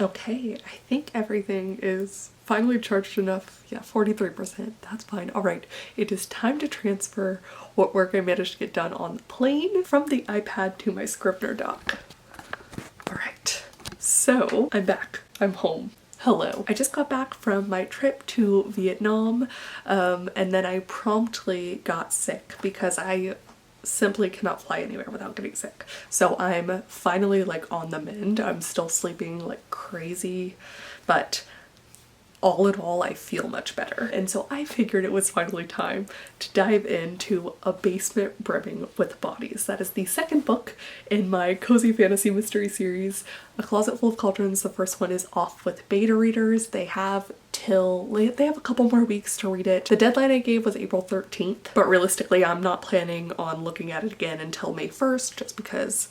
Okay, I think everything is finally charged enough. Yeah, 43%, that's fine. All right, it is time to transfer what work I managed to get done on the plane from the iPad to my Scrivener dock. All right, so I'm back, I'm home. Hello. I just got back from my trip to Vietnam, and then I promptly got sick because I simply cannot fly anywhere without getting sick. So I'm finally like on the mend. I'm still sleeping like crazy, but all in all, I feel much better. And so I figured it was finally time to dive into A Basement Brimming with Bodies. That is the second book in my cozy fantasy mystery series, A Closet Full of Cauldrons. The first one is off with beta readers. They have a couple more weeks to read it. The deadline I gave was April 13th, but realistically, I'm not planning on looking at it again until May 1st, just because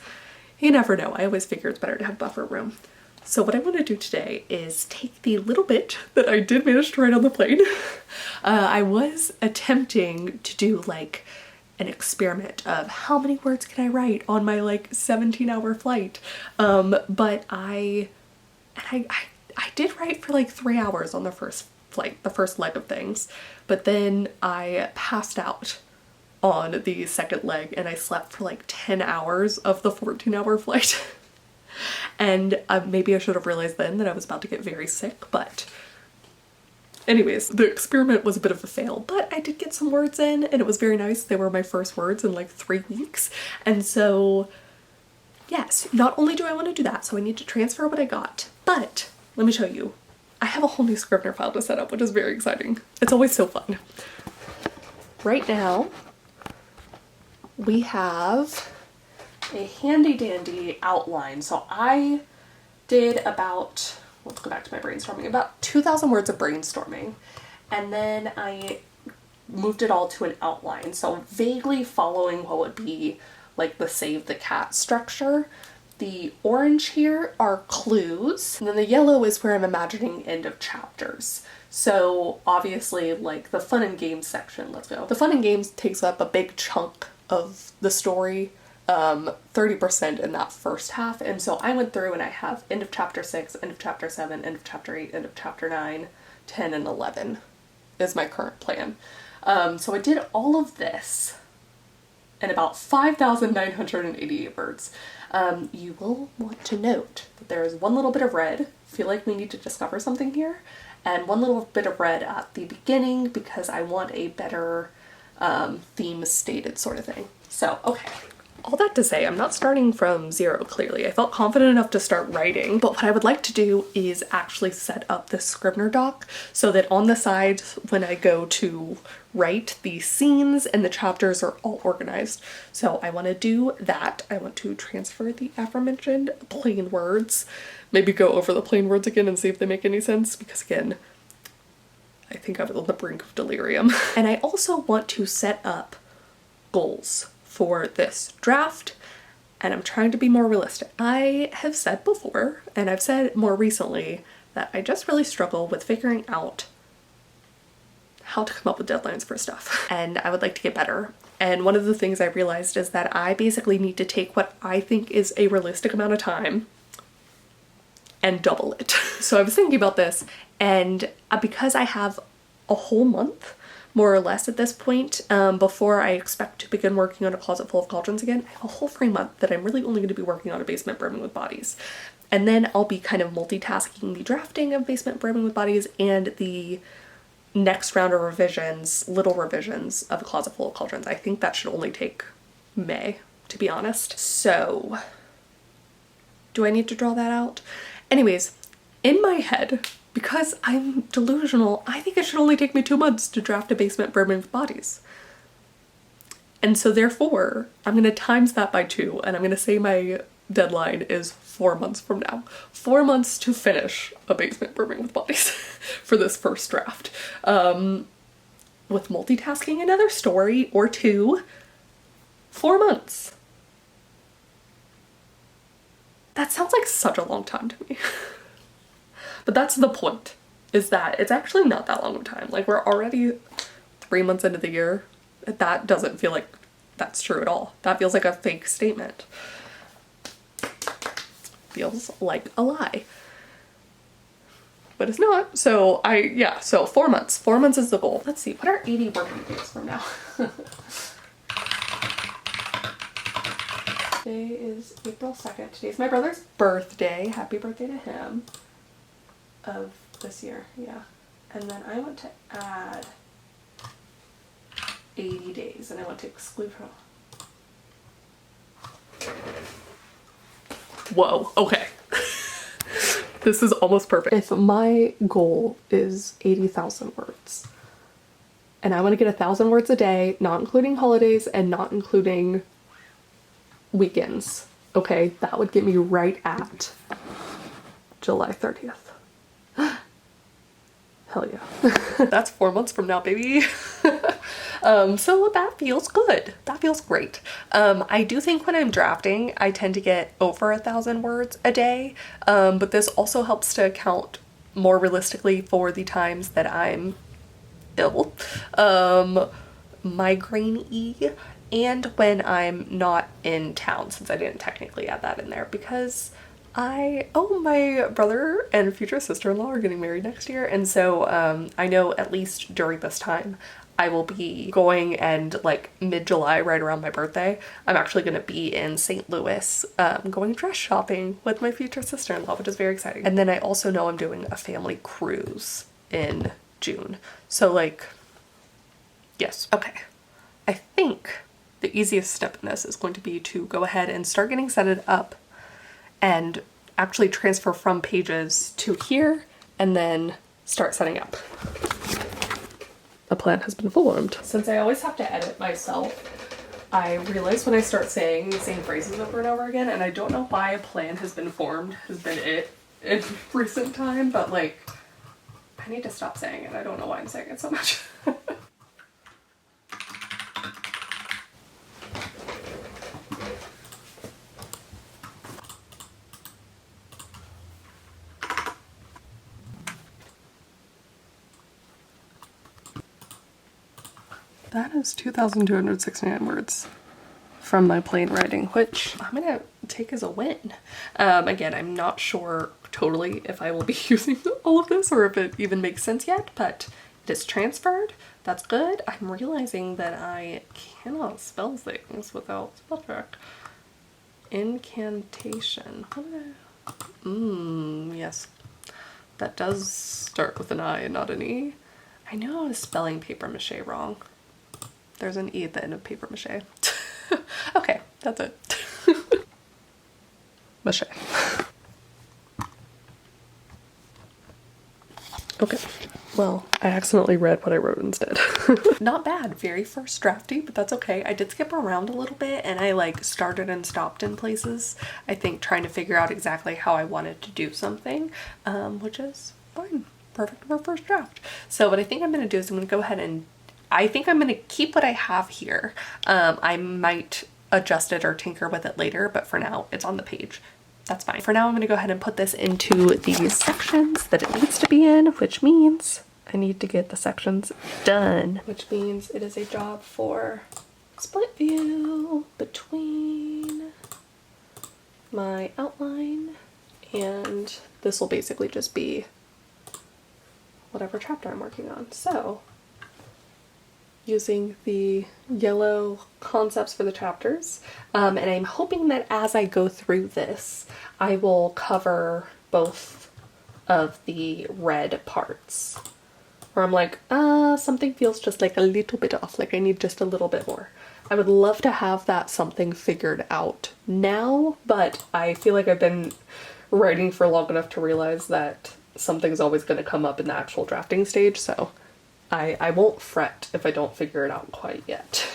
you never know. I always figure it's better to have buffer room. So what I want to do today is take the little bit that I did manage to write on the plane. I was attempting to do like an experiment of how many words can I write on my like 17-hour flight. But I did write for like 3 hours on the first flight, the first leg of things. But then I passed out on the second leg and I slept for like 10 hours of the 14-hour flight. And maybe I should have realized then that I was about to get very sick, but anyways, the experiment was a bit of a fail, but I did get some words in and it was very nice. They were my first words in like 3 weeks. And so yes, not only do I want to do that, so I need to transfer what I got, but let me show you. I have a whole new Scrivener file to set up, which is very exciting. It's always so fun. Right now, we have a handy dandy outline. So I did about, let's go back to my brainstorming, about 2,000 words of brainstorming. And then I moved it all to an outline. So vaguely following what would be like the Save the Cat structure. The orange here are clues, and then the yellow is where I'm imagining end of chapters. So obviously like the fun and games section, let's go. The fun and games takes up a big chunk of the story. 30% in that first half, and so I went through and I have end of chapter 6, end of chapter 7, end of chapter 8, end of chapter 9, 10, and 11 is my current plan. So I did all of this in about 5,988 words. You will want to note that there is one little bit of red, feel like we need to discover something here, and one little bit of red at the beginning because I want a better theme stated sort of thing. So, okay. All that to say, I'm not starting from zero, clearly. I felt confident enough to start writing, but what I would like to do is actually set up this Scrivener doc so that on the side, when I go to write, the scenes and the chapters are all organized. So I want to do that. I want to transfer the aforementioned plain words, maybe go over the plain words again and see if they make any sense, because again, I think I'm on the brink of delirium. And I also want to set up goals for this draft, and I'm trying to be more realistic. I have said before, and I've said more recently, that I just really struggle with figuring out how to come up with deadlines for stuff, and I would like to get better. And one of the things I realized is that I basically need to take what I think is a realistic amount of time and double it. So I was thinking about this, and because I have a whole month more or less at this point, before I expect to begin working on A Closet Full of Cauldrons again, I have a whole 3 months that I'm really only going to be working on A Basement Brimming with Bodies. And then I'll be kind of multitasking the drafting of Basement Brimming with Bodies and the next round of revisions, little revisions of A Closet Full of Cauldrons. I think that should only take May, to be honest. So, do I need to draw that out? Anyways, in my head, because I'm delusional, I think it should only take me 2 months to draft A Basement Brimming with Bodies. And so therefore, I'm going to times that by 2, and I'm going to say my deadline is 4 months from now. 4 months to finish A Basement Brimming with Bodies for this first draft. With multitasking another story or 2, 4 months. That sounds like such a long time to me. But that's the point, is that it's actually not that long of time. Like, we're already 3 months into the year. That doesn't feel like that's true at all. That feels like a fake statement. Feels like a lie. but it's not. So yeah, so 4 months. 4 months is the goal. Let's see, what are 80 working days from now? Today is April 2nd. Today's my brother's birthday. Happy birthday to him. Of this year, yeah. And then I want to add 80 days, and I want to exclude her. Whoa, okay. This is almost perfect. If my goal is 80,000 words, and I want to get 1,000 words a day, not including holidays and not including weekends, okay, that would get me right at July 30th. Hell yeah. That's 4 months from now, baby. So that feels good. That feels great. I do think when I'm drafting, I tend to get over 1,000 words a day, but this also helps to account more realistically for the times that I'm ill, migraine-y, and when I'm not in town, since I didn't technically add that in there because my brother and future sister-in-law are getting married next year, and so I know at least during this time I will be going, and like mid-July, right around my birthday, I'm actually going to be in St. Louis going dress shopping with my future sister-in-law, which is very exciting. And then I also know I'm doing a family cruise in June. So like, yes. Okay. I think the easiest step in this is going to be to go ahead and start getting set it up and actually transfer from pages to here and then start setting up. The plan has been formed. Since I always have to edit myself, I realize when I start saying the same phrases over and over again, and I don't know why a plan has been formed, has been it in recent time, but like, I need to stop saying it. I don't know why I'm saying it so much. That is 2,269 words from my plain writing, which I'm gonna take as a win. Again, I'm not sure totally if I will be using all of this or if it even makes sense yet, but it is transferred. That's good. I'm realizing that I cannot spell things without spell check. Incantation. Yes. That does start with an I and not an E. I know I was spelling paper mache wrong. There's an E at the end of paper mache. Okay, that's it. Mache. Okay, well, I accidentally read what I wrote instead. Not bad, very first drafty, but that's okay. I did skip around a little bit and I like started and stopped in places, I think trying to figure out exactly how I wanted to do something, which is fine. Perfect for first draft. So what I think I'm going to do is I'm going to go ahead and I think I'm going to keep what I have here. I might adjust it or tinker with it later, but for now it's on the page. That's fine. For now I'm going to go ahead and put this into these sections that it needs to be in, which means I need to get the sections done. Which means it is a job for split view between my outline, and this will basically just be whatever chapter I'm working on. So using the yellow concepts for the chapters, and I'm hoping that as I go through this, I will cover both of the red parts. Where I'm like, something feels just like a little bit off, like I need just a little bit more. I would love to have that something figured out now, but I feel like I've been writing for long enough to realize that something's always going to come up in the actual drafting stage, so I won't fret if I don't figure it out quite yet.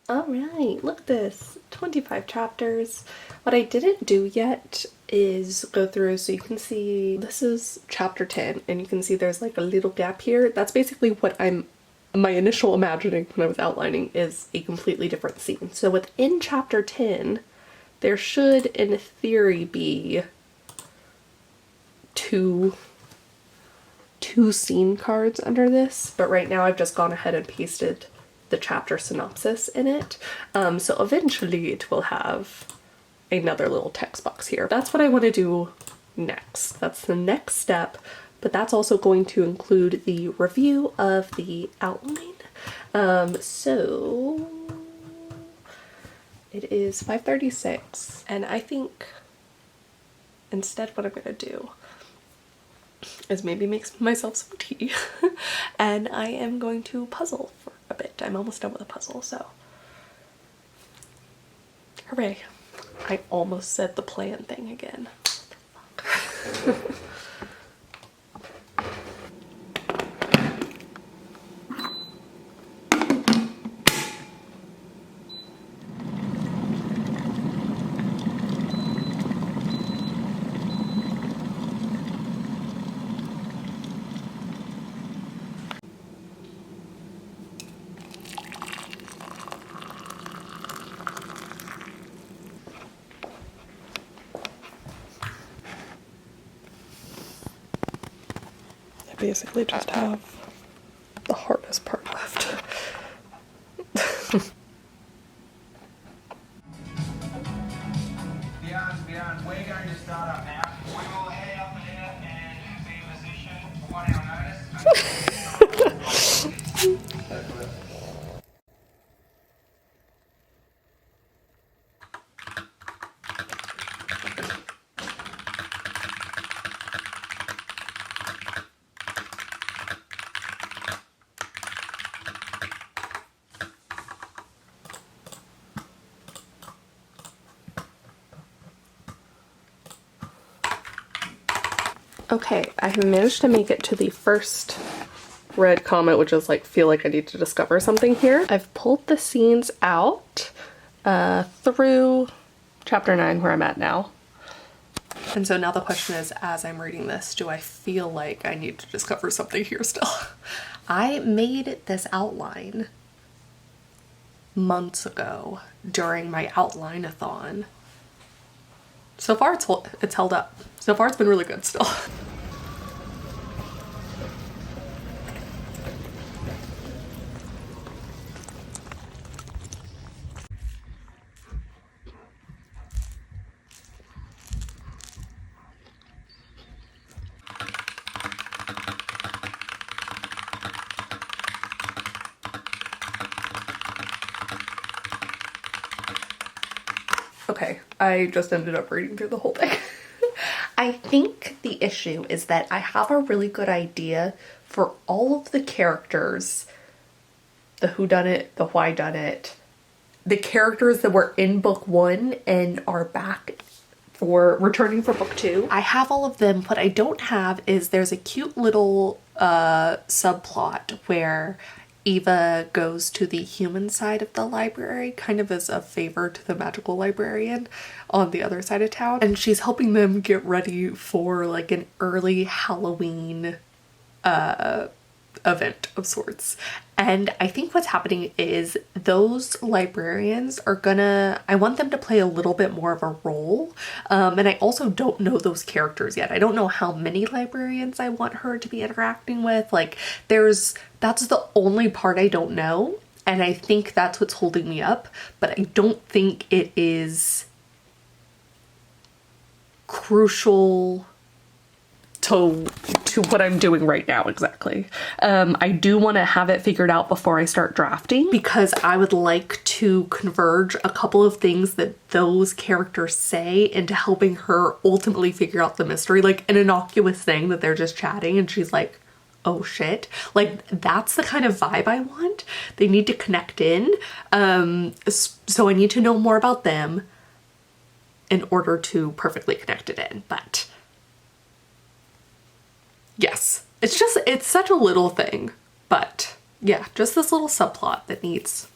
Alright, look at this. 25 chapters. What I didn't do yet is go through, so you can see this is chapter 10 and you can see there's like a little gap here. That's basically what my initial imagining when I was outlining is a completely different scene. So within chapter 10 there should in theory be 2 two scene cards under this, but right now I've just gone ahead and pasted the chapter synopsis in it. So eventually it will have another little text box here. That's what I want to do next. That's the next step, but that's also going to include the review of the outline. So it is 5:36, and I think instead what I'm gonna do is maybe make myself some tea and I am going to puzzle for a bit. I'm almost done with a puzzle, so hooray. I almost said the plan thing again. What the fuck? Basically just have the hardest part left. We're going to start up now. We will head up there and be in position for 1 hour notice. Okay, I have managed to make it to the first red comment, which is like, feel like I need to discover something here. I've pulled the scenes out through chapter 9 where I'm at now. And so now the question is, as I'm reading this, do I feel like I need to discover something here still? I made this outline months ago during my outline-a-thon. So far it's held up. So far it's been really good still. Okay, I just ended up reading through the whole thing. I think the issue is that I have a really good idea for all of the characters, the whodunit, the whydunit, the characters that were in book 1 and are back for returning for book 2. I have all of them. What I don't have is there's a cute little subplot where Eva goes to the human side of the library, kind of as a favor to the magical librarian on the other side of town. And she's helping them get ready for like an early Halloween event of sorts. And I think what's happening is those librarians are I want them to play a little bit more of a role. And I also don't know those characters yet. I don't know how many librarians I want her to be interacting with. Like that's the only part I don't know. And I think that's what's holding me up, but I don't think it is crucial to what I'm doing right now exactly. I do want to have it figured out before I start drafting because I would like to converge a couple of things that those characters say into helping her ultimately figure out the mystery. Like an innocuous thing that they're just chatting and she's like, oh shit. Like that's the kind of vibe I want. They need to connect in. So I need to know more about them in order to perfectly connect it in. But yes, it's such a little thing, but yeah, just this little subplot that needs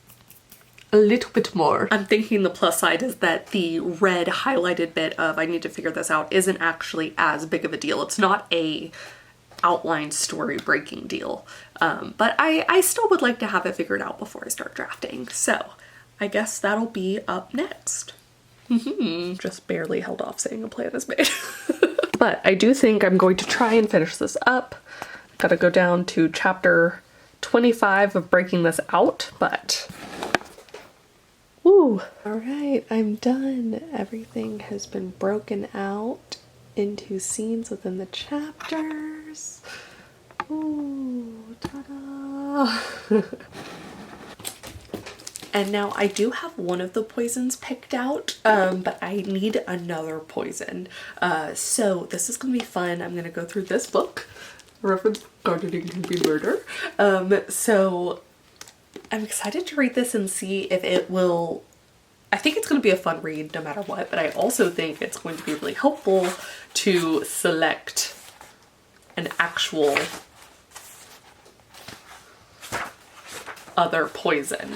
a little bit more. I'm thinking the plus side is that the red highlighted bit of I need to figure this out isn't actually as big of a deal. It's not a outline story breaking deal, but I still would like to have it figured out before I start drafting. So I guess that'll be up next. Just barely held off saying a plan is made. But I do think I'm going to try and finish this up. Gotta go down to chapter 25 of breaking this out, but woo. All right, I'm done. Everything has been broken out into scenes within the chapters. Ooh, ta-da. And now I do have one of the poisons picked out, but I need another poison. So this is gonna be fun. I'm gonna go through this book. Reference gardening can be murder. So I'm excited to read this and see if it will, I think it's going to be a fun read no matter what, but I also think it's going to be really helpful to select an actual other poison.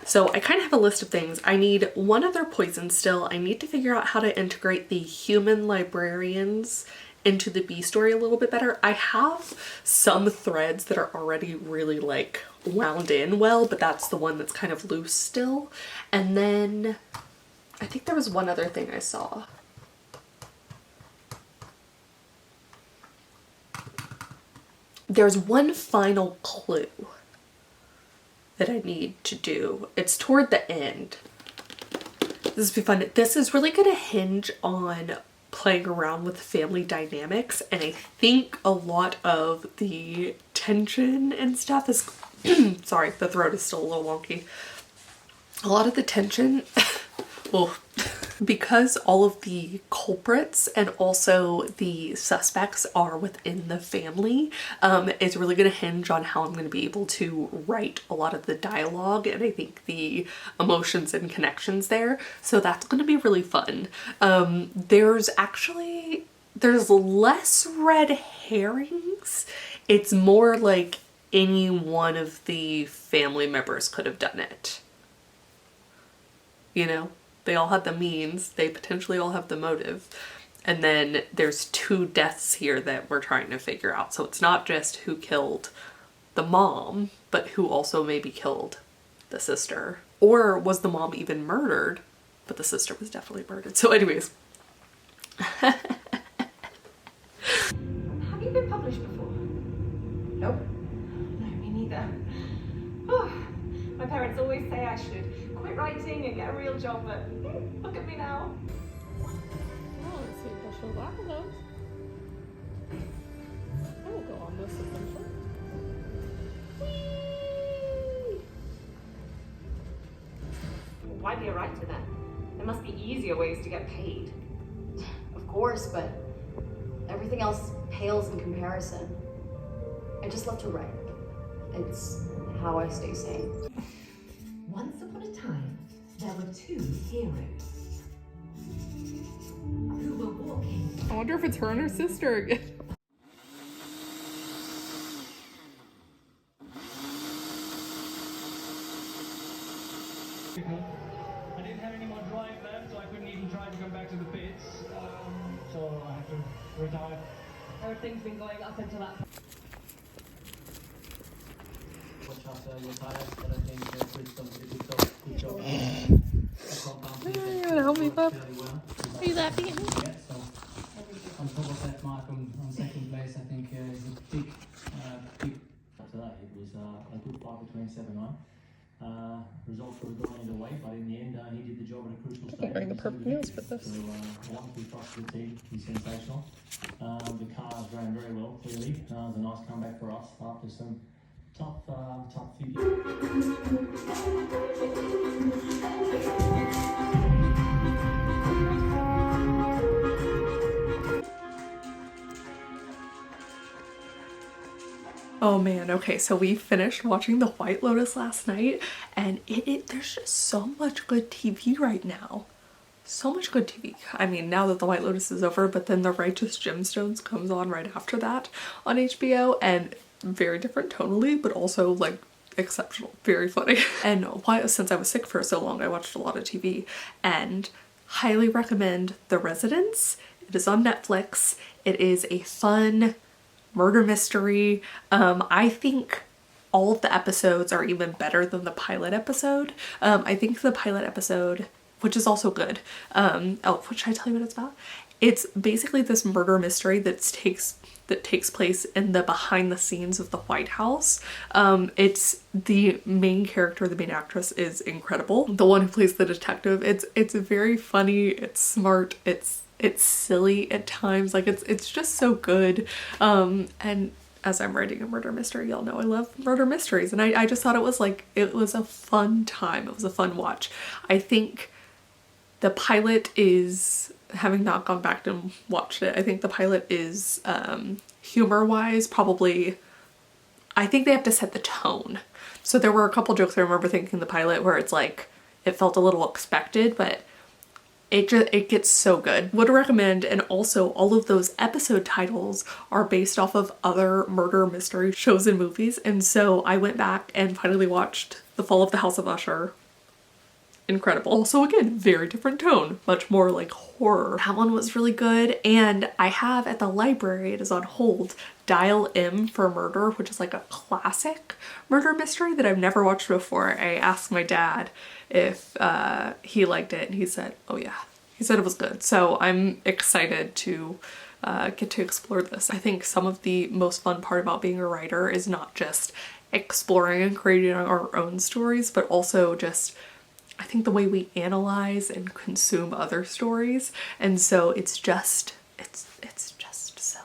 So I kind of have a list of things. I need one other poison still. I need to figure out how to integrate the human librarians into the bee story a little bit better. I have some threads that are already really like wound in well, but that's the one that's kind of loose still. And then I think there was one other thing I saw. There's one final clue that I need to do. It's toward the end. This will be fun. This is really going to hinge on playing around with family dynamics, and I think a lot of the tension and stuff is sorry, the throat is still a little wonky. A lot of the tension well, because all of the culprits and also the suspects are within the family, it's really going to hinge on how I'm going to be able to write a lot of the dialogue and I think the emotions and connections there. So that's going to be really fun. There's less red herrings. It's more like any one of the family members could have done it. You know? They all had the means, they potentially all have the motive. And then there's two deaths here that we're trying to figure out. So it's not just who killed the mom, but who also maybe killed the sister. Or was the mom even murdered, but the sister was definitely murdered. So anyways. Have you been published before? Nope. No, me neither. Oh, my parents always say I should quit writing and get a real job, but look at me now. Oh, let's see if they'll show black of those. I will go on this adventure. Why be a writer then? There must be easier ways to get paid. Of course, but everything else pales in comparison. I just love to write. It's how I stay sane. Once upon a time, there were two heroes who were walking. I wonder if it's her and her sister again. I didn't have any more drive left, so I couldn't even try to come back to the pits. So I had to retire. Everything's been going up until that. Watch after your tires, but I think Chris does a good job. Help me, bub. Are you laughing at me? Yeah, so on top of that, Mark on second place, I think is a big. After that, it was a good fight between 7-9. Results would have gone either way, but in the end, he did the job at a crucial stage. I'm wearing the purple nails for this. So, once we trusted the team, he's sensational. The cars ran very well, clearly. It was a nice comeback for us after some tough few years. Oh man, okay, so we finished watching The White Lotus last night, and there's just so much good TV right now. So much good TV. I mean, now that The White Lotus is over, but then The Righteous Gemstones comes on right after that on HBO, and very different tonally, but also like exceptional, very funny. And since I was sick for so long, I watched a lot of TV, and highly recommend The Residence. It is on Netflix. It is a fun murder mystery. I think all of the episodes are even better than the pilot episode. I think the pilot episode which is also good. Oh, what should I tell you what it's about? It's basically this murder mystery that takes place in the behind the scenes of the White House. It's the main character, the main actress is incredible. The one who plays the detective, it's very funny, it's smart, it's silly at times, like it's just so good. And as I'm writing a murder mystery, y'all know I love murder mysteries, and I just thought it was a fun time. It was a fun watch. I think the pilot is, having not gone back and watched it, I think the pilot is humor-wise probably, I think they have to set the tone. So there were a couple jokes I remember thinking in the pilot where it's like, it felt a little expected, but it gets so good. Would recommend. And also all of those episode titles are based off of other murder mystery shows and movies. And so I went back and finally watched The Fall of the House of Usher. Incredible. Also, again, very different tone, much more like horror. That one was really good. And I have at the library, it is on hold, Dial M for Murder, which is like a classic murder mystery that I've never watched before. I asked my dad if he liked it, and he said, oh yeah, he said it was good. So I'm excited to get to explore this. I think some of the most fun part about being a writer is not just exploring and creating our own stories, but also just, I think, the way we analyze and consume other stories. And so it's just so,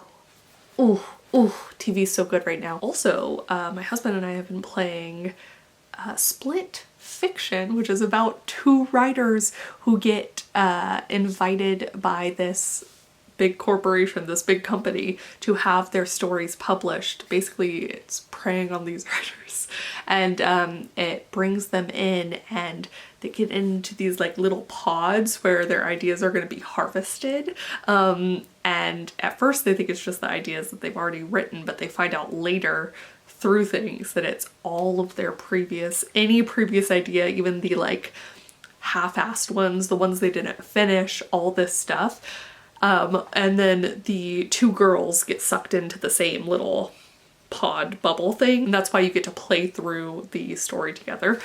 ooh, TV's so good right now. Also, my husband and I have been playing Split Fiction, which is about two writers who get invited by this big corporation, this big company, to have their stories published. Basically, it's preying on these writers, and it brings them in, and they get into these like little pods where their ideas are going to be harvested. And at first they think it's just the ideas that they've already written, but they find out later through things that it's all of their any previous idea, even the like half-assed ones, the ones they didn't finish, all this stuff. And then the two girls get sucked into the same little pod bubble thing. And that's why you get to play through the story together.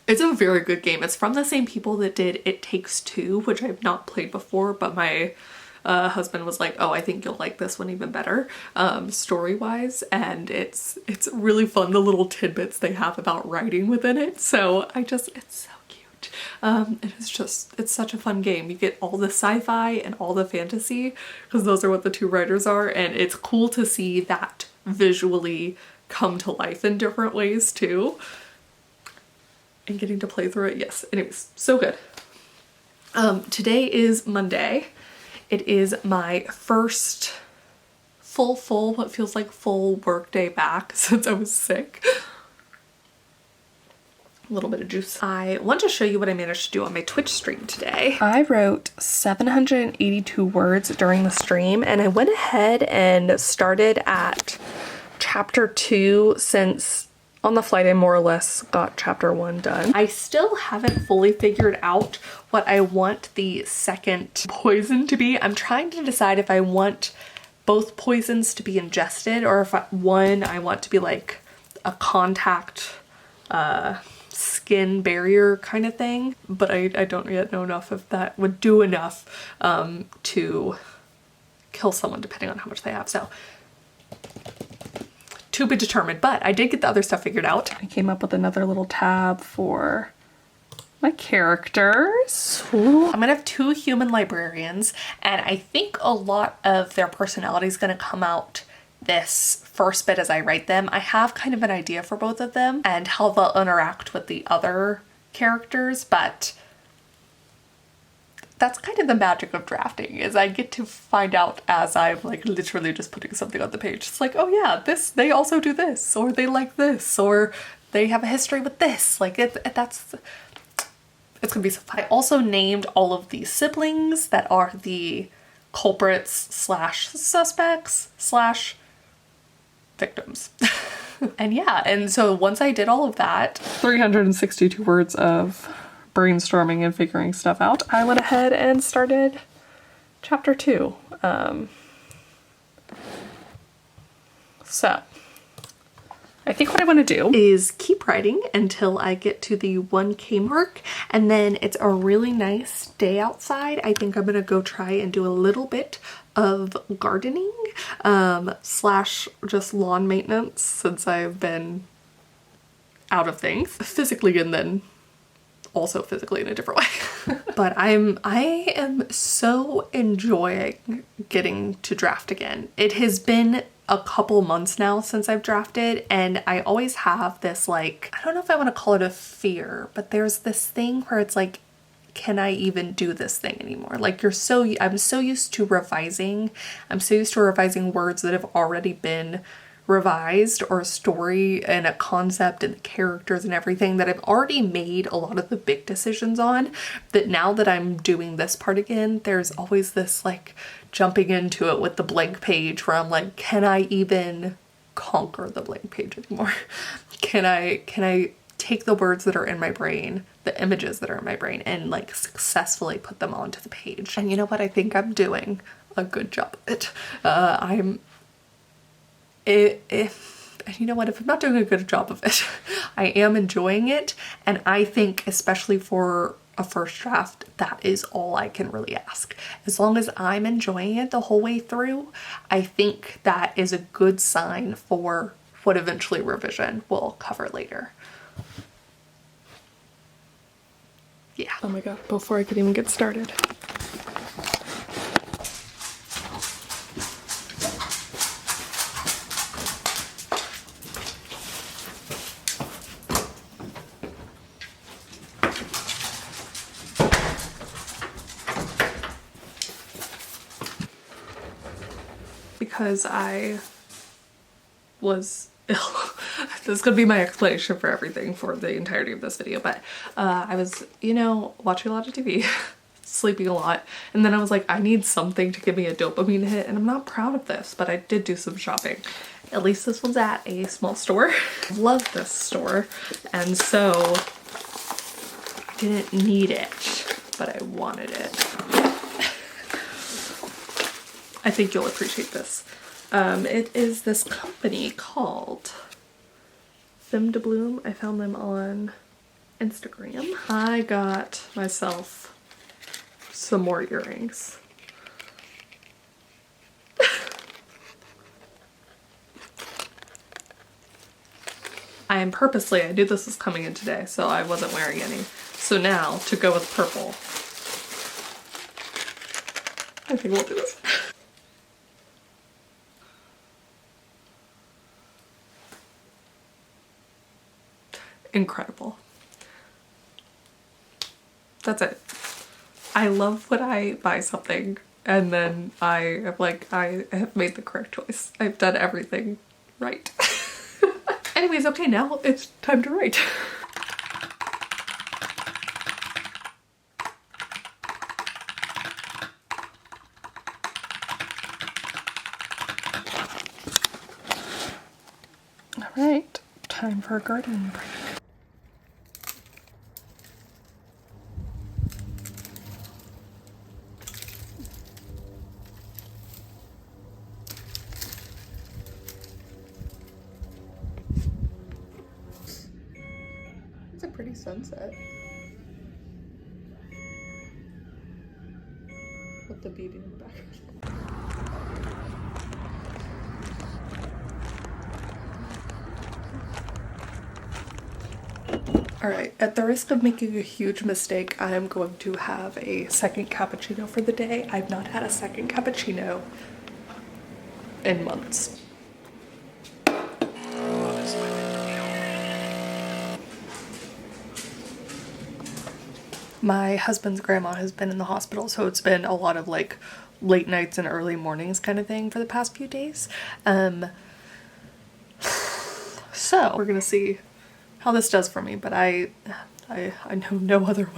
It's a very good game. It's from the same people that did It Takes Two, which I've not played before, but my husband was like, oh, I think you'll like this one even better, story-wise. And it's really fun, the little tidbits they have about writing within it. So it's so cute. It's such a fun game. You get all the sci-fi and all the fantasy, because those are what the two writers are, and it's cool to see that visually come to life in different ways too. And getting to play through it, yes. Anyways, so good. Today is Monday. It is my first full, what feels like full work day back since I was sick. A little bit of juice. I want to show you what I managed to do on my Twitch stream today. I wrote 782 words during the stream, and I went ahead and started at chapter 2 since on the flight I more or less got chapter 1 done. I still haven't fully figured out what I want the second poison to be. I'm trying to decide if I want both poisons to be ingested, or if one I want to be like a contact skin barrier kind of thing. But I don't yet know enough if that would do enough to kill someone, depending on how much they have. So to be determined, but I did get the other stuff figured out. I came up with another little tab for my characters. Ooh. I'm gonna have 2 human librarians, and I think a lot of their personality is gonna come out this first bit as I write them. I have kind of an idea for both of them and how they'll interact with the other characters, but that's kind of the magic of drafting, is I get to find out as I'm like literally just putting something on the page. It's like, oh yeah, they also do this, or they like this, or they have a history with this. Like it's gonna be so fun. I also named all of the siblings that are the culprits slash suspects slash victims. And yeah, and so once I did all of that, 362 words of brainstorming and figuring stuff out, I went ahead and started chapter 2. So I think what I want to do is keep writing until I get to the 1K mark, and then it's a really nice day outside. I think I'm gonna go try and do a little bit of gardening slash just lawn maintenance, since I've been out of things physically and then also physically in a different way. But I am so enjoying getting to draft again. It has been a couple months now since I've drafted, and I always have this, like, I don't know if I want to call it a fear, but there's this thing where it's like, can I even do this thing anymore? Like, I'm so used to revising. I'm so used to revising words that have already been revised, or a story and a concept and the characters and everything that I've already made a lot of the big decisions on, that now that I'm doing this part again, there's always this like jumping into it with the blank page where I'm like, can I even conquer the blank page anymore? Can I take the words that are in my brain, the images that are in my brain, and like successfully put them onto the page? And you know what? I think I'm doing a good job of it. You know what, if I'm not doing a good job of it, I am enjoying it, and I think especially for a first draft, that is all I can really ask. As long as I'm enjoying it the whole way through, I think that is a good sign for what eventually revision will cover later. Yeah. Oh my god, before I could even get started. Because I was ill. This is gonna be my explanation for everything for the entirety of this video, but I was, you know, watching a lot of TV, sleeping a lot, and then I was like, I need something to give me a dopamine hit, and I'm not proud of this, but I did do some shopping. At least this one's at a small store. Love this store, and so I didn't need it, but I wanted it. I think you'll appreciate this. It is this company called Femme de Bloom. I found them on Instagram. I got myself some more earrings. I knew this was coming in today, so I wasn't wearing any. So now, to go with purple, I think we'll do this. Incredible. That's it. I love when I buy something and then I am like, I have made the correct choice. I've done everything right. Anyways, okay, now it's time to write. All right, time for a gardening break. It's a pretty sunset. With the beat in the background. Alright, at the risk of making a huge mistake, I am going to have a second cappuccino for the day. I've not had a second cappuccino in months. My husband's grandma has been in the hospital, so it's been a lot of like late nights and early mornings kind of thing for the past few days. So we're gonna see how this does for me, but I know no other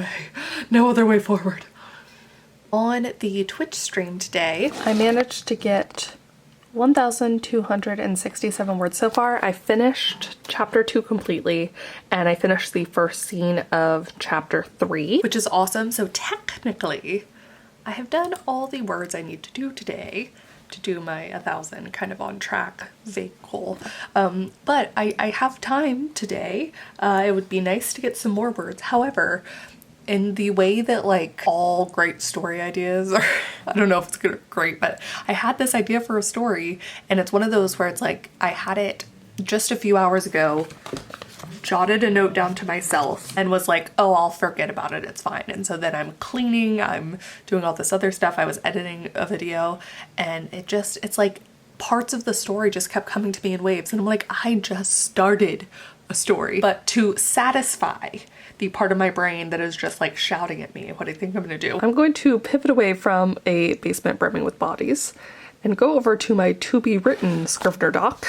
way forward. On the Twitch stream today, I managed to get 1,267 words so far. I finished chapter 2 completely, and I finished the first scene of chapter 3, which is awesome. So technically, I have done all the words I need to do today to do my 1,000 kind of on track vague goal. But I have time today. It would be nice to get some more words. However, in the way that like all great story ideas are, I don't know if it's great, but I had this idea for a story, and it's one of those where it's like I had it just a few hours ago, jotted a note down to myself and was like, oh, I'll forget about it, it's fine. And so then I'm cleaning, I'm doing all this other stuff, I was editing a video, and it's like parts of the story just kept coming to me in waves, and I'm like, I just started a story. But to satisfy the part of my brain that is just like shouting at me what I think I'm gonna do, I'm going to pivot away from a basement brimming with bodies and go over to my to be written Scrivener doc.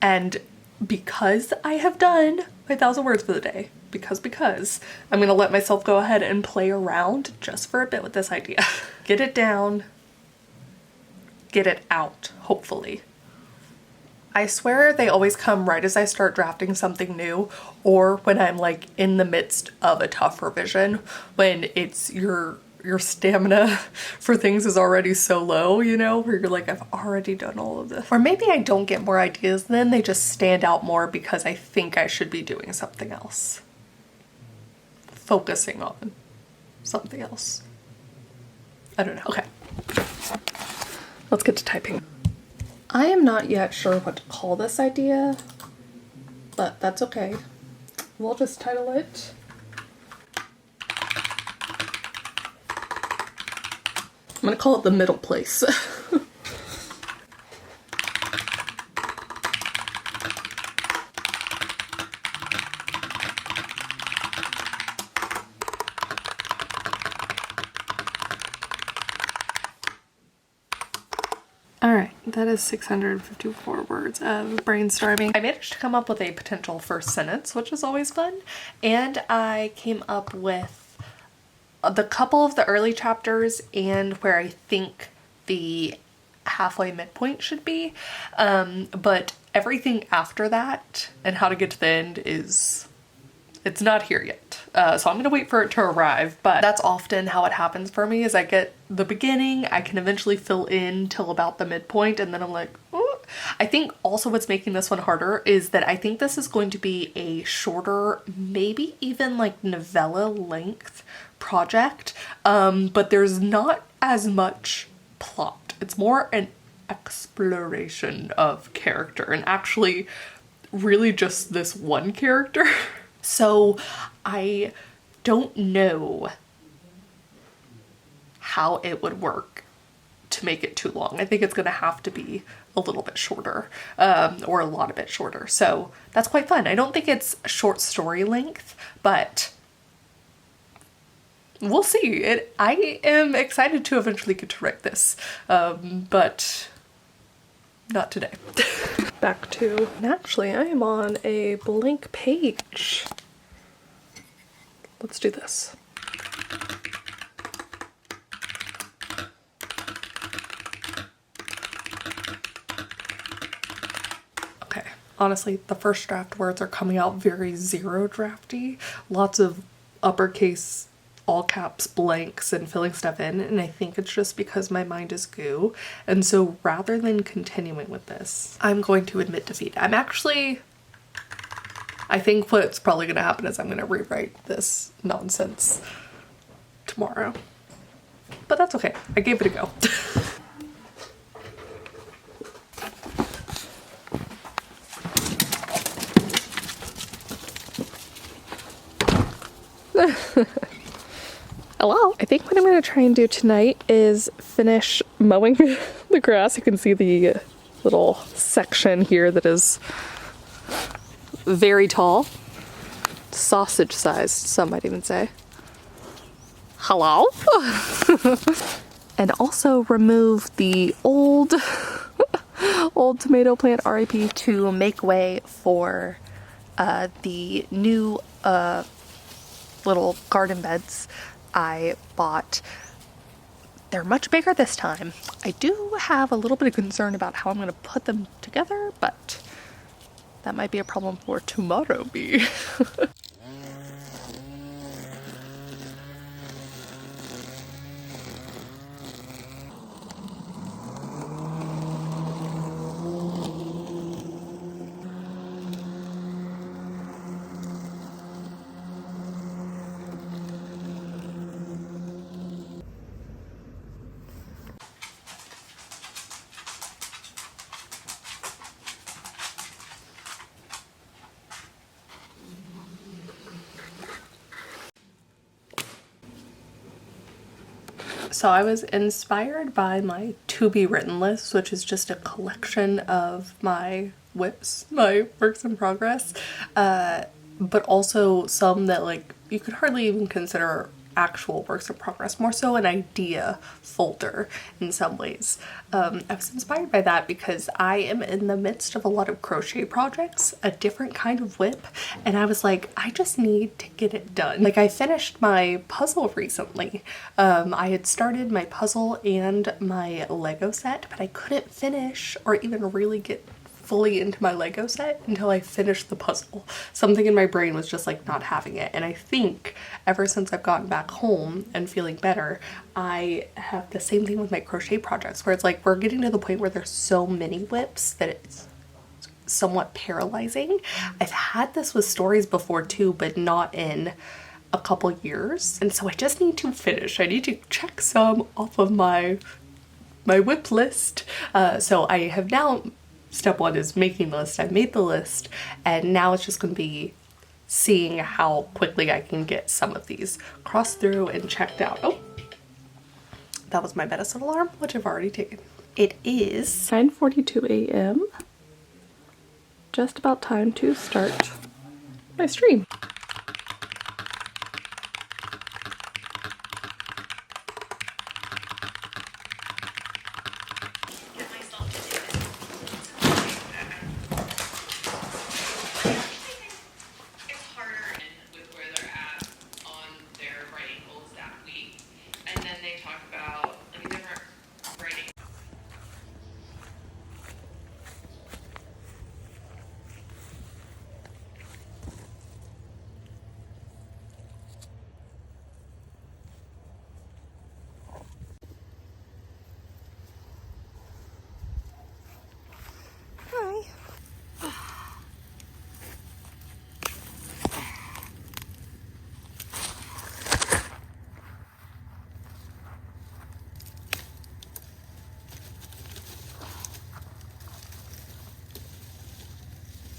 And because I have done my 1,000 words for the day, because I'm gonna let myself go ahead and play around just for a bit with this idea. Get it down, get it out, hopefully. I swear they always come right as I start drafting something new, or when I'm like in the midst of a tough revision, when it's your stamina for things is already so low, you know, where you're like, I've already done all of this. Or maybe I don't get more ideas then, they just stand out more because I think I should be doing something else. Focusing on something else. I don't know. Okay. Let's get to typing. I am not yet sure what to call this idea, but that's okay. We'll just title it I'm gonna call it the middle place. Alright, that is 654 words of brainstorming. I managed to come up with a potential first sentence, which is always fun, and I came up with the couple of the early chapters and where I think the halfway midpoint should be, but everything after that and how to get to the end it's not here yet. So I'm gonna wait for it to arrive, but that's often how it happens for me, is I get the beginning, I can eventually fill in till about the midpoint, and then I'm like, oh. I think also what's making this one harder is that I think this is going to be a shorter, maybe even like novella length project, but there's not as much plot. It's more an exploration of character, and actually really just this one character. So I don't know how it would work to make it too long. I think it's gonna have to be a little bit shorter, or a lot a bit shorter. So that's quite fun. I don't think it's short story length, but we'll see. I am excited to eventually get to write this, but not today. Back to, and actually I am on a blank page. Let's do this. Okay, honestly, the first draft words are coming out very zero drafty. Lots of uppercase, all caps blanks and filling stuff in, and I think it's just because my mind is goo. And so rather than continuing with this, I'm going to admit defeat. I think what's probably gonna happen is I'm gonna rewrite this nonsense tomorrow. But that's okay, I gave it a go. Hello. I think what I'm going to try and do tonight is finish mowing the grass. You can see the little section here that is very tall. Sausage sized, some might even say. Hello? And also remove the old tomato plant, RIP, to make way for the new little garden beds I bought. They're much bigger this time. I do have a little bit of concern about how I'm going to put them together, but that might be a problem for tomorrow me. So I was inspired by my to be written list, which is just a collection of my whips, my works in progress, but also some that like you could hardly even consider actual works in progress, more so an idea folder in some ways. I was inspired by that because I am in the midst of a lot of crochet projects, a different kind of whip, and I was like, I just need to get it done. Like I finished my puzzle recently. I had started my puzzle and my Lego set, but I couldn't finish or even really get fully into my Lego set until I finished the puzzle. Something in my brain was just like not having it. And I think ever since I've gotten back home and feeling better, I have the same thing with my crochet projects where it's like we're getting to the point where there's so many whips that it's somewhat paralyzing. I've had this with stories before too, but not in a couple years. And so I just need to finish. I need to check some off of my whip list. So I have now, step one is making the list. I made the list and now it's just going to be seeing how quickly I can get some of these crossed through and checked out. Oh, that was my medicine alarm, which I've already taken. It is 9:42 a.m. Just about time to start my stream.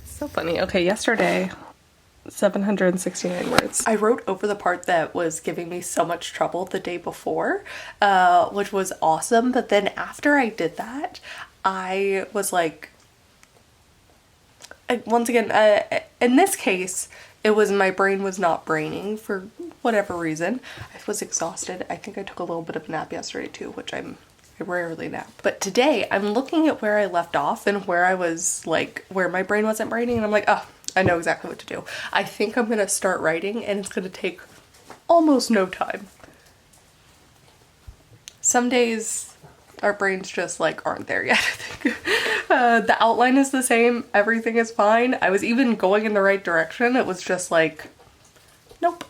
So funny. Okay, yesterday, 769 words. I wrote over the part that was giving me so much trouble the day before, which was awesome. But then after I did that, I was like, once again, in this case, it was my brain was not braining for whatever reason. I was exhausted. I think I took a little bit of a nap yesterday too, which I rarely nap. But today I'm looking at where I left off and where I was like, where my brain wasn't braining, and I'm like, oh, I know exactly what to do. I think I'm gonna start writing and it's gonna take almost no time. Some days our brains just like aren't there yet, I think. The outline is the same, everything is fine. I was even going in the right direction. It was just like, nope.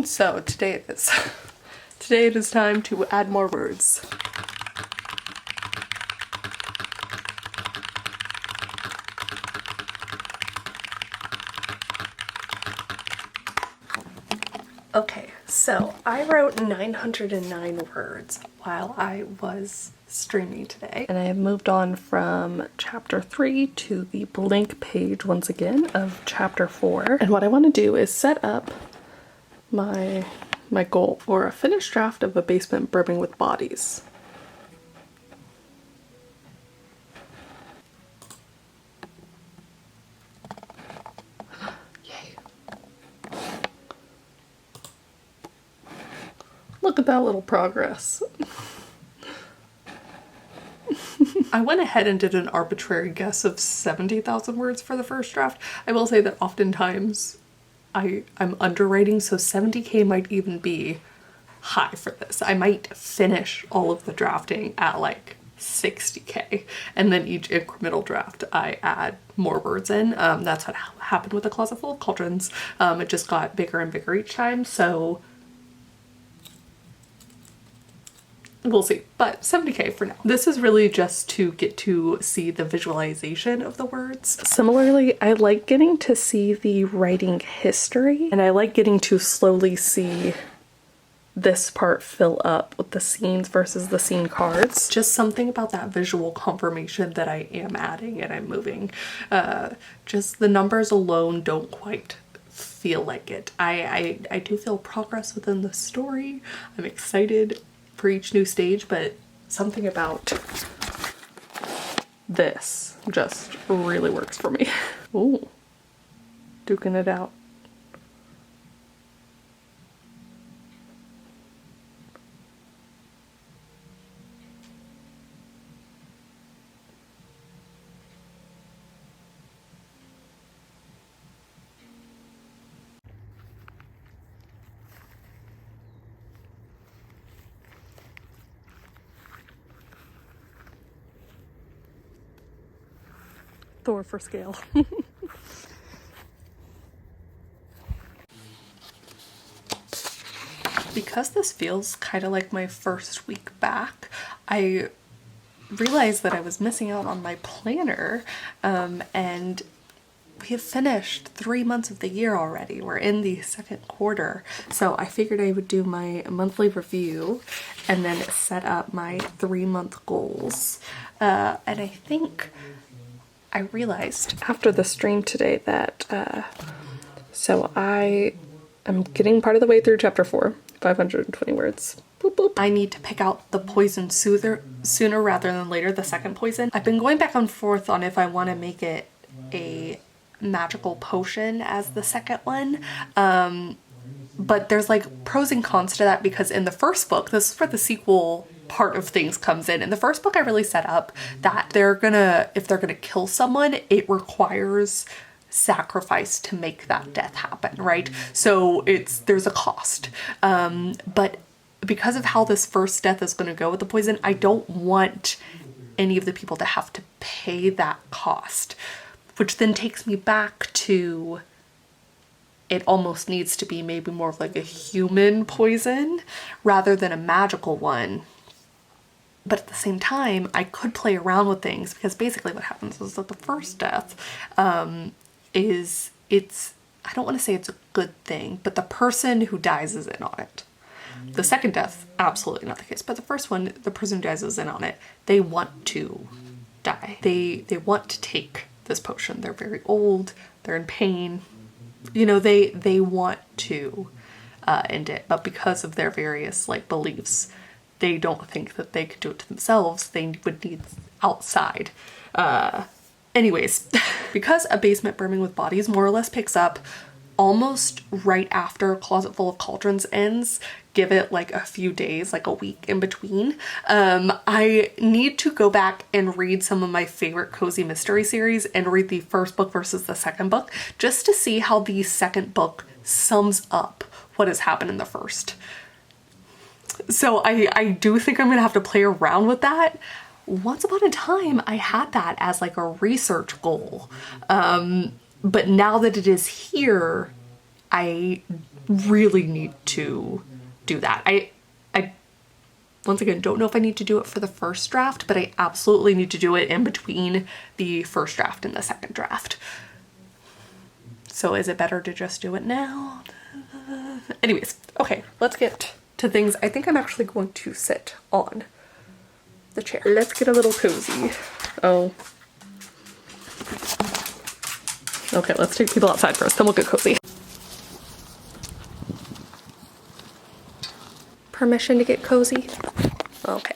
So today it is. Today it is time to add more words. Okay, so I wrote 909 words while I was streaming today. And I have moved on from chapter 3 to the blank page once again of chapter 4. And what I want to do is set up my goal for a finished draft of a basement brimming with bodies. Yay. Look at that little progress. I went ahead and did an arbitrary guess of 70,000 words for the first draft. I will say that oftentimes I'm underwriting, so 70k might even be high for this. I might finish all of the drafting at like 60k, and then each incremental draft I add more words in. That's what happened with the Closet Full of Cauldrons. It just got bigger and bigger each time, so we'll see, but 70k for now. This is really just to get to see the visualization of the words. Similarly, I like getting to see the writing history, and I like getting to slowly see this part fill up with the scenes versus the scene cards. Just something about that visual confirmation that I am adding and I'm moving. Just the numbers alone don't quite feel like it. I do feel progress within the story. I'm excited for each new stage, but something about this just really works for me. Ooh, duking it out. Thor for scale. Because this feels kind of like my first week back, I realized that I was missing out on my planner, and we have finished 3 months of the year already. We're in the second quarter. So I figured I would do my monthly review and then set up my 3-month goals. And I think I realized after the stream today that, so I am getting part of the way through chapter 4, 520 words. Boop, boop. I need to pick out the poison sooner rather than later, the second poison. I've been going back and forth on if I want to make it a magical potion as the second one. But there's like pros and cons to that, because in the first book, this is where the sequel part of things comes in. In the first book, I really set up that if they're gonna kill someone, it requires sacrifice to make that death happen, right? So there's a cost. But because of how this first death is gonna go with the poison, I don't want any of the people to have to pay that cost, which then takes me back to it almost needs to be maybe more of like a human poison rather than a magical one. But at the same time, I could play around with things, because basically what happens is that the first death I don't want to say it's a good thing, but the person who dies is in on it. The second death, absolutely not the case. But the first one, the person who dies is in on it. They want to die. They want to take this potion. They're very old. They're in pain. You know, they want to end it, but because of their various like beliefs, they don't think that they could do it to themselves. They would need outside. Anyways, because A Basement Brimming with Bodies more or less picks up almost right after Closet Full of Cauldrons ends, give it like a few days, like a week in between, I need to go back and read some of my favorite cozy mystery series and read the first book versus the second book, just to see how the second book sums up what has happened in the first. So I do think I'm gonna have to play around with that. Once upon a time, I had that as like a research goal. But now that it is here, I really need to do that. I once again don't know if I need to do it for the first draft, but I absolutely need to do it in between the first draft and the second draft. So is it better to just do it now? Anyways, okay, let's get to things. I think I'm actually going to sit on the chair. Let's get a little cozy. Oh. Okay, let's take people outside first, then we'll get cozy. Permission to get cozy? Okay.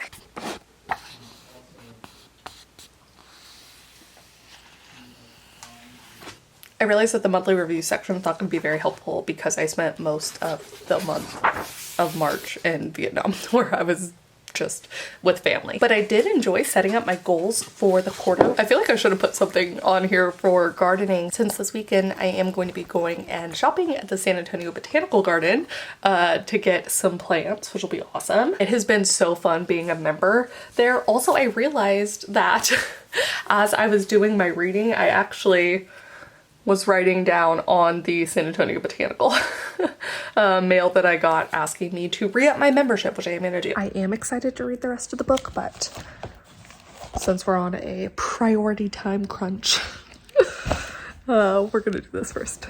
I realized that the monthly review section is not going to be very helpful because I spent most of the month of March in Vietnam, where I was just with family. But I did enjoy setting up my goals for the quarter. I feel like I should have put something on here for gardening, since this weekend I am going to be going and shopping at the San Antonio Botanical Garden to get some plants, which will be awesome. It has been so fun being a member there. Also, I realized that as I was doing my reading, I actually was writing down on the San Antonio Botanical mail that I got asking me to re-up my membership, which I am gonna do. I am excited to read the rest of the book, but since we're on a priority time crunch, we're gonna do this first.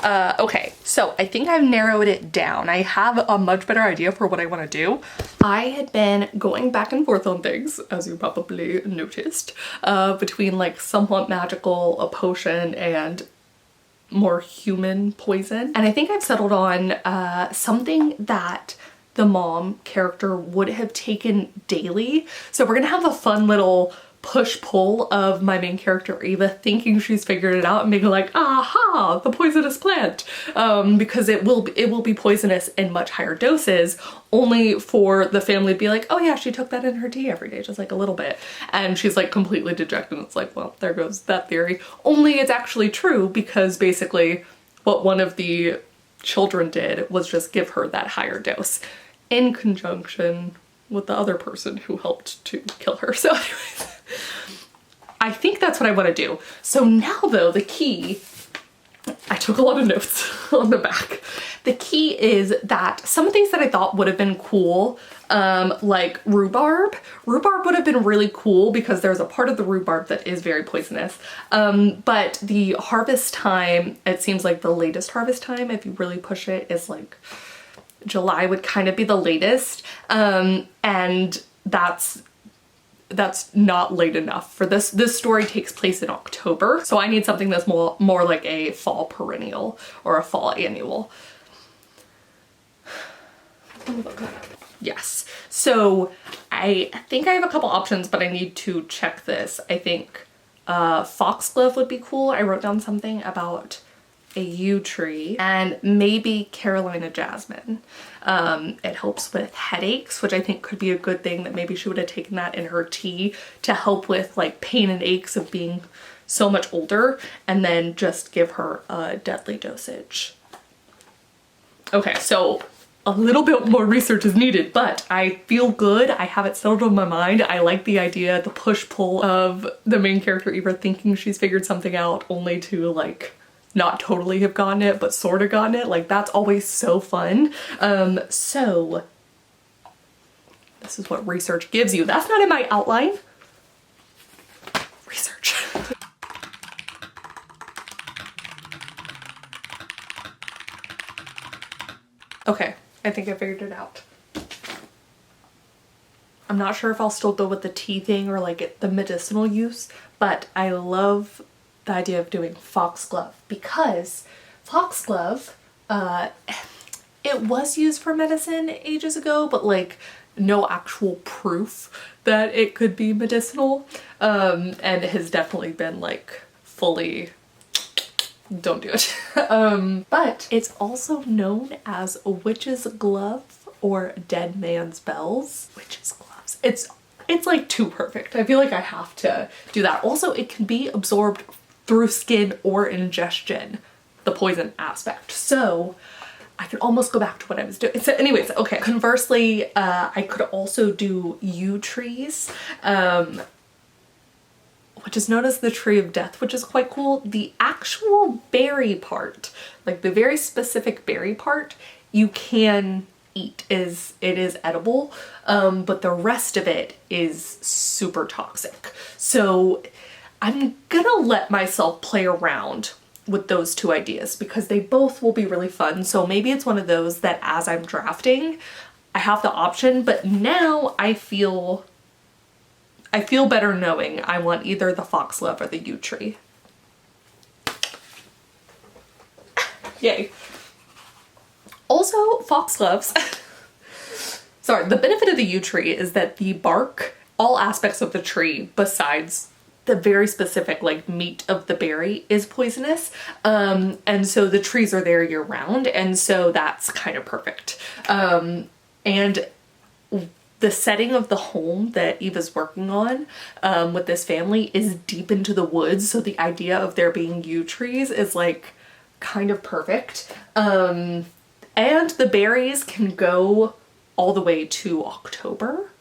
Okay, so I think I've narrowed it down. I have a much better idea for what I want to do. I had been going back and forth on things, as you probably noticed, between like somewhat magical, a potion, and more human poison. And I think I've settled on something that the mom character would have taken daily. So we're gonna have a fun little push-pull of my main character Eva thinking she's figured it out and being like, aha, the poisonous plant, because it will be poisonous in much higher doses, only for the family to be like, oh yeah, she took that in her tea every day, just like a little bit, and she's like completely dejected. It's like, well, there goes that theory. Only it's actually true, because basically what one of the children did was just give her that higher dose in conjunction with the other person who helped to kill her. So anyways, I think that's what I want to do. So now though, the key, I took a lot of notes on the back. The key is that some things that I thought would have been cool, like rhubarb. Rhubarb would have been really cool because there's a part of the rhubarb that is very poisonous. But the harvest time, it seems like the latest harvest time, if you really push it, is like July would kind of be the latest. And that's not late enough for this. This story takes place in October, so I need something that's more like a fall perennial or a fall annual. Yes, so I think I have a couple options, but I need to check this. I think foxglove would be cool. I wrote down something about a yew tree, and maybe Carolina jasmine. It helps with headaches, which I think could be a good thing, that maybe she would have taken that in her tea to help with like pain and aches of being so much older, and then just give her a deadly dosage. Okay, so a little bit more research is needed, but I feel good. I have it settled in my mind. I like the idea, the push-pull of the main character Eva thinking she's figured something out only to like not totally have gotten it, but sort of gotten it. Like, that's always so fun. So this is what research gives you. That's not in my outline. Research. Okay, I think I figured it out. I'm not sure if I'll still go with the tea thing or like the medicinal use, but I love the idea of doing foxglove, because foxglove, it was used for medicine ages ago, but like no actual proof that it could be medicinal, and it has definitely been like fully, don't do it. But it's also known as a witch's glove or dead man's bells. Witch's gloves. It's like too perfect. I feel like I have to do that. Also, it can be absorbed through skin or ingestion, the poison aspect. So I could almost go back to what I was doing. So anyways, okay. Conversely, I could also do yew trees, which is known as the tree of death, which is quite cool. The actual berry part, like the very specific berry part, you can eat, it is edible, but the rest of it is super toxic. So I'm gonna let myself play around with those two ideas because they both will be really fun. So maybe it's one of those that as I'm drafting, I have the option, but now I feel better knowing I want either the foxglove or the yew tree. Yay. Also, foxgloves. Sorry, the benefit of the yew tree is that the bark, all aspects of the tree besides the very specific like meat of the berry is poisonous, and so the trees are there year round, and so that's kind of perfect. And the setting of the home that Eva's working on with this family is deep into the woods, so the idea of there being yew trees is like kind of perfect. And the berries can go all the way to October.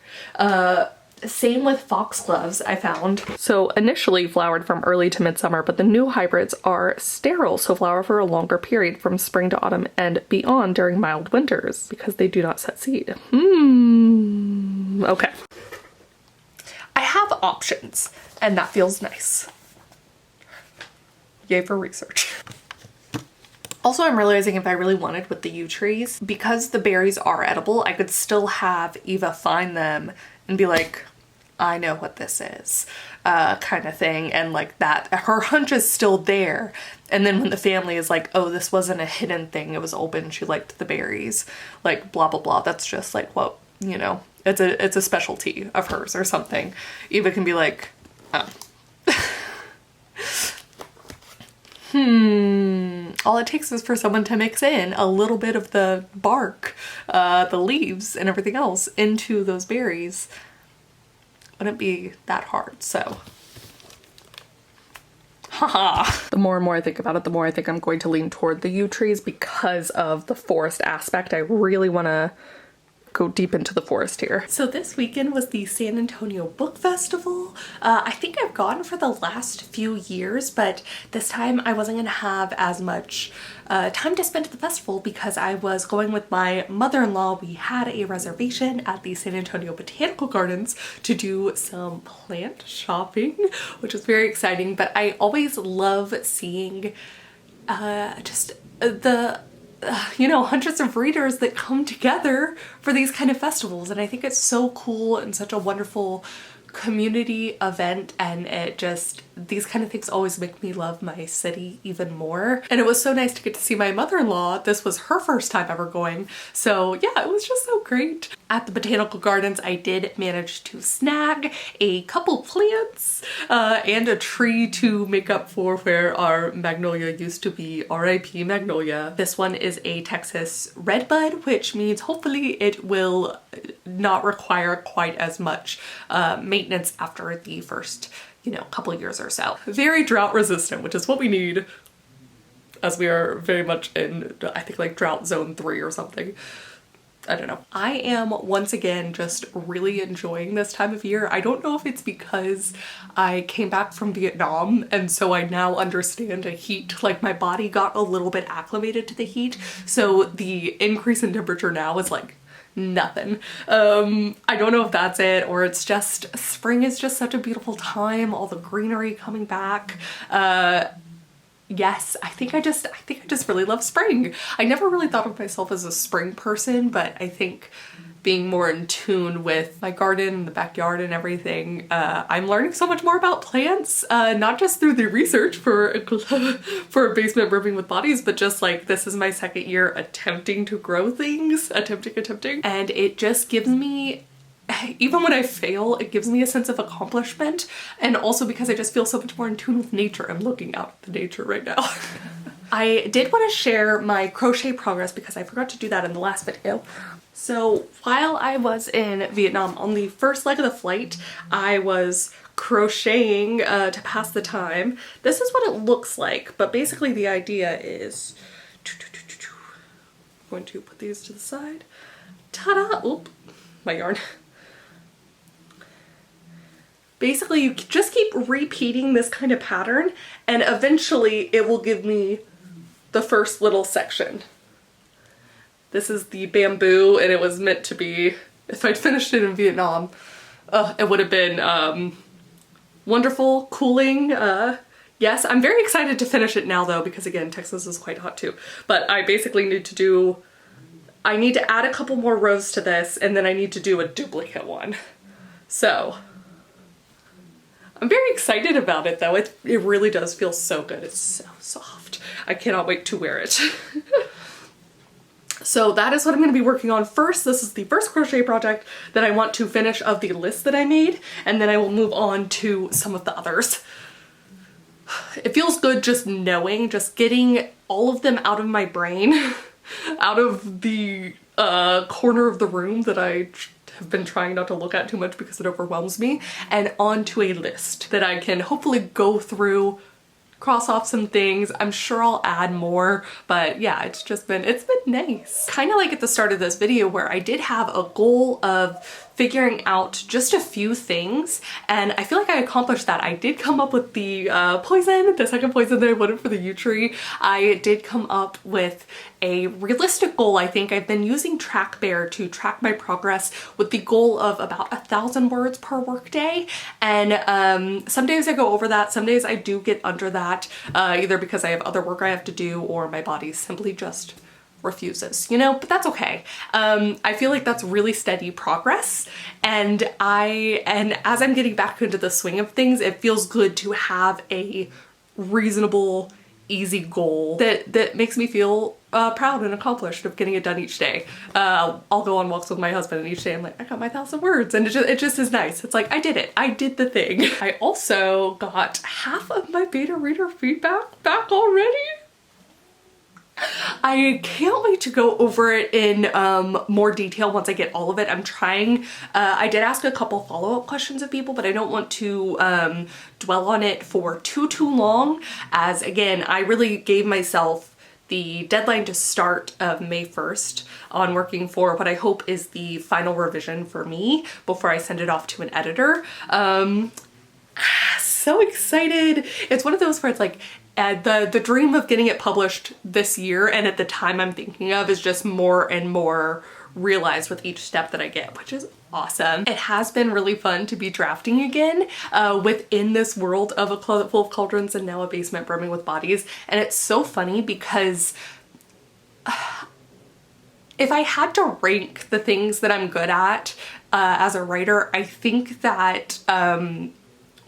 Same with foxgloves, I found. So initially flowered from early to midsummer, but the new hybrids are sterile, so flower for a longer period from spring to autumn and beyond during mild winters because they do not set seed. Okay. I have options and that feels nice. Yay for research. Also, I'm realizing if I really wanted with the yew trees, because the berries are edible, I could still have Eva find them and be like, I know what this is, kind of thing. And like that, her hunch is still there. And then when the family is like, oh, this wasn't a hidden thing, it was open, she liked the berries, like blah, blah, blah. That's just like what, you know, it's a specialty of hers or something. Eva can be like, oh. All it takes is for someone to mix in a little bit of the bark, the leaves and everything else into those berries. Wouldn't be that hard, so. Haha. The more and more I think about it, the more I think I'm going to lean toward the yew trees because of the forest aspect. I really want to go deep into the forest here. So this weekend was the San Antonio Book Festival. I think I've gone for the last few years, but this time I wasn't gonna have as much time to spend at the festival because I was going with my mother-in-law. We had a reservation at the San Antonio Botanical Gardens to do some plant shopping, which was very exciting, but I always love seeing just the you know, hundreds of readers that come together for these kind of festivals, and I think it's so cool and such a wonderful community event, and it just, these kind of things always make me love my city even more. And it was so nice to get to see my mother-in-law. This was her first time ever going, so yeah, it was just so great. At the Botanical Gardens, I did manage to snag a couple plants and a tree to make up for where our magnolia used to be, R.I.P. magnolia. This one is a Texas redbud, which means hopefully it will not require quite as much maintenance after the first, you know, couple years or so. Very drought resistant, which is what we need, as we are very much in, I think, like drought zone 3 or something. I don't know. I am once again just really enjoying this time of year. I don't know if it's because I came back from Vietnam and so I now understand a heat, like my body got a little bit acclimated to the heat. So the increase in temperature now is like nothing. I don't know if that's it, or it's just spring is just such a beautiful time, all the greenery coming back. Yes, I think I just really love spring. I never really thought of myself as a spring person, but I think being more in tune with my garden and the backyard and everything, I'm learning so much more about plants, not just through the research for Basement Brimming with Bodies, but just like this is my second year attempting to grow things, attempting, and it just gives me, even when I fail, it gives me a sense of accomplishment, and also because I just feel so much more in tune with nature. I'm looking out at the nature right now. I did want to share my crochet progress because I forgot to do that in the last video. So while I was in Vietnam, on the first leg of the flight, I was crocheting to pass the time. This is what it looks like, but basically the idea is, I'm going to put these to the side. Ta-da! Oop, my yarn. Basically, you just keep repeating this kind of pattern and eventually it will give me the first little section. This is the bamboo, and it was meant to be, if I'd finished it in Vietnam, it would have been wonderful, cooling. Yes, I'm very excited to finish it now though, because again, Texas is quite hot too. But I basically need to do, I need to add a couple more rows to this, and then I need to do a duplicate one. So I'm very excited about it though. It really does feel so good. It's so soft. I cannot wait to wear it. So that is what I'm going to be working on first. This is the first crochet project that I want to finish of the list that I made, and then I will move on to some of the others. It feels good just knowing, just getting all of them out of my brain, out of the corner of the room that I have been trying not to look at too much because it overwhelms me, and onto a list that I can hopefully go through, cross off some things. I'm sure I'll add more, but yeah, it's been nice. Kind of like at the start of this video where I did have a goal of figuring out just a few things, and I feel like I accomplished that. I did come up with the poison, the second poison that I wanted for the yew tree. I did come up with a realistic goal. I think I've been using TrackBear to track my progress with the goal of about 1,000 words per workday, and some days I go over that, some days I do get under that, either because I have other work I have to do or my body simply just refuses, you know, but that's okay. I feel like that's really steady progress, and as I'm getting back into the swing of things, it feels good to have a reasonable, easy goal that makes me feel proud and accomplished of getting it done each day. I'll go on walks with my husband, and each day I'm like, I got my 1,000 words, and it just is nice. It's like, I did it. I did the thing. I also got half of my beta reader feedback back already. I can't wait to go over it in more detail once I get all of it. I'm trying, I did ask a couple follow-up questions of people, but I don't want to dwell on it for too long, as again, I really gave myself the deadline to start of May 1st on working for what I hope is the final revision for me before I send it off to an editor. So excited. It's one of those where it's like, the dream of getting it published this year, and at the time I'm thinking of, is just more and more realized with each step that I get, which is awesome. It has been really fun to be drafting again within this world of A Closet Full of Cauldrons and now A Basement Brimming with Bodies. And it's so funny because if I had to rank the things that I'm good at as a writer, I think that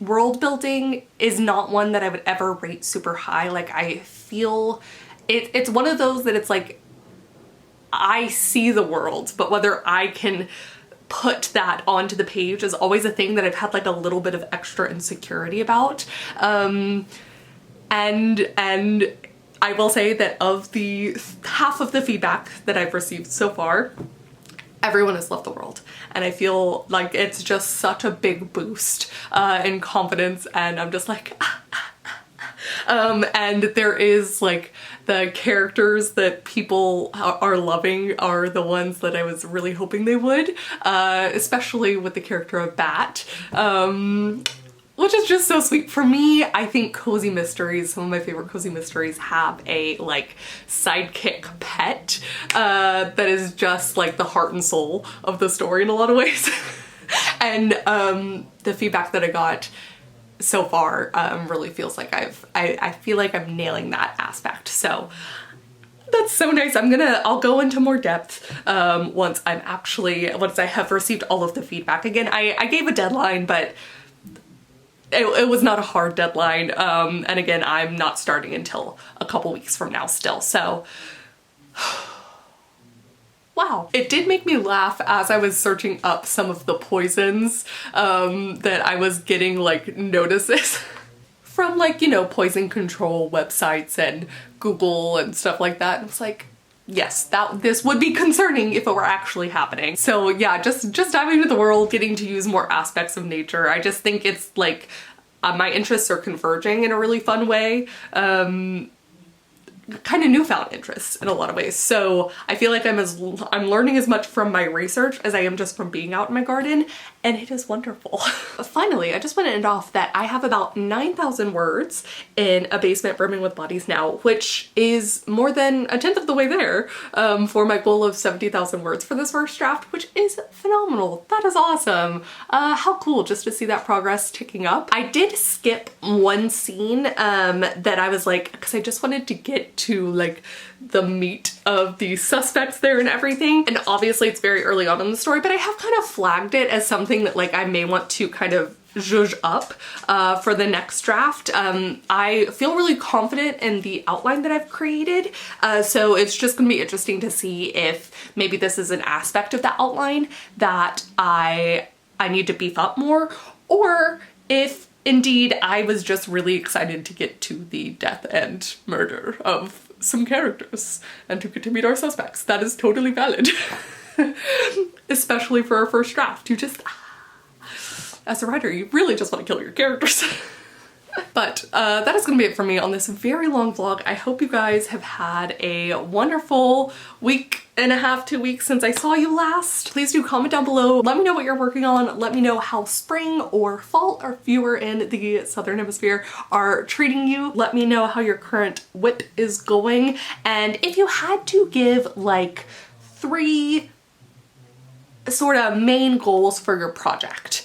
world building is not one that I would ever rate super high. Like, I feel it's one of those that it's like, I see the world, but whether I can put that onto the page is always a thing that I've had like a little bit of extra insecurity about. And I will say that of the half of the feedback that I've received so far, everyone has loved the world, and I feel like it's just such a big boost in confidence, and I'm just like and there is like the characters that people are loving are the ones that I was really hoping they would, especially with the character of Bat, which is just so sweet. For me, I think cozy mysteries, some of my favorite cozy mysteries, have a like sidekick pet that is just like the heart and soul of the story in a lot of ways. And the feedback that I got so far really feels like I feel like I'm nailing that aspect. So that's so nice. I'll go into more depth once I have received all of the feedback. Again, I gave a deadline, but it was not a hard deadline, and again, I'm not starting until a couple weeks from now still, so wow. It did make me laugh as I was searching up some of the poisons that I was getting like notices from, like, you know, poison control websites and Google and stuff like that, and it's like, yes, this would be concerning if it were actually happening. So yeah, just diving into the world, getting to use more aspects of nature. I just think it's like my interests are converging in a really fun way. Kind of newfound interests in a lot of ways. So I feel like I'm learning as much from my research as I am just from being out in my garden, and it is wonderful. Finally, I just want to end off that I have about 9,000 words in A Basement Brimming with Bodies now, which is more than a tenth of the way there for my goal of 70,000 words for this first draft, which is phenomenal. That is awesome. How cool just to see that progress ticking up. I did skip one scene that I was like, because I just wanted to get to like the meat of the suspects there and everything, and obviously it's very early on in the story, but I have kind of flagged it as something that like I may want to kind of zhuzh up for the next draft. I feel really confident in the outline that I've created, so it's just gonna be interesting to see if maybe this is an aspect of the outline that I need to beef up more, or if indeed I was just really excited to get to the death and murder of some characters and to get to meet our suspects. That is totally valid. Especially for our first draft. You just, as a writer, you really just want to kill your characters. But that is gonna be it for me on this very long vlog. I hope you guys have had a wonderful week and a half, 2 weeks since I saw you last. Please do comment down below. Let me know what you're working on. Let me know how spring or fall, or if you are in the southern hemisphere, are treating you. Let me know how your current whip is going. And if you had to give like 3 sort of main goals for your project,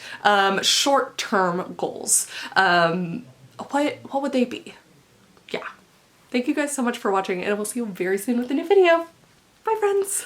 short-term goals, what would they be? Yeah. Thank you guys so much for watching, and we'll see you very soon with a new video. Bye, friends.